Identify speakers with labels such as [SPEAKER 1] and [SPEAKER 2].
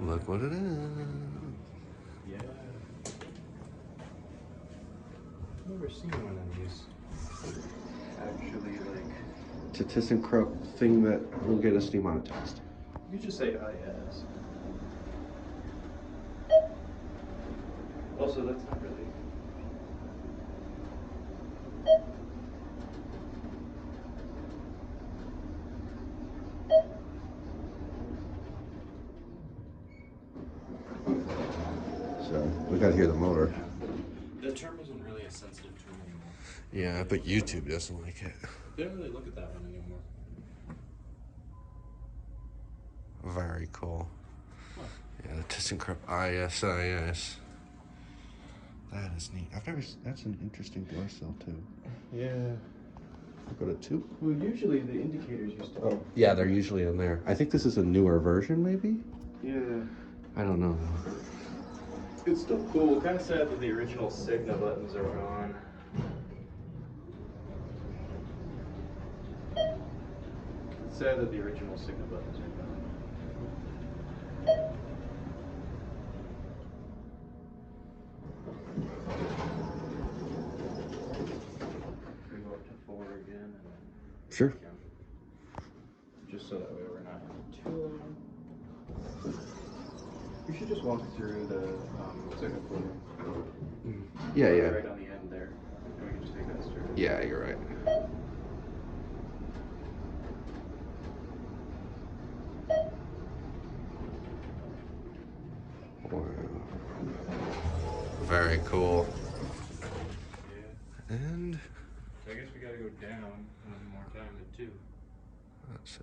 [SPEAKER 1] Look what it is.
[SPEAKER 2] Yeah. I've never seen one of these. Actually, like.
[SPEAKER 1] It's a ThyssenKrupp thing that will get us demonetized.
[SPEAKER 2] You just say IS. Also, that's not really.
[SPEAKER 1] So we gotta hear the motor.
[SPEAKER 2] The term isn't really a sensitive term anymore.
[SPEAKER 1] Yeah, but YouTube doesn't like it.
[SPEAKER 2] They don't really look at that one anymore.
[SPEAKER 1] Very cool.
[SPEAKER 2] Huh.
[SPEAKER 1] Yeah, the ThyssenKrupp ISIS. That is neat. That's an interesting door sill too.
[SPEAKER 2] Yeah.
[SPEAKER 1] Go to 2.
[SPEAKER 2] Well, usually the indicators used to.
[SPEAKER 1] Oh, yeah, they're usually in there. I think this is a newer version, maybe?
[SPEAKER 2] Yeah.
[SPEAKER 1] I don't know.
[SPEAKER 2] It's still cool. Kind of sad that the original Signa buttons are gone. It's sad that the original Signa buttons are gone. We go up to 4 again and then.
[SPEAKER 1] Sure.
[SPEAKER 2] Just so that way we're not too long. You should just walk through the second floor.
[SPEAKER 1] Yeah, yeah.
[SPEAKER 2] Right on the end there. And we can just take that straight.
[SPEAKER 1] Yeah, you're right. Wow. Very cool.
[SPEAKER 2] Yeah.
[SPEAKER 1] And
[SPEAKER 2] So I guess we gotta go down one more time to 2.
[SPEAKER 1] that's it.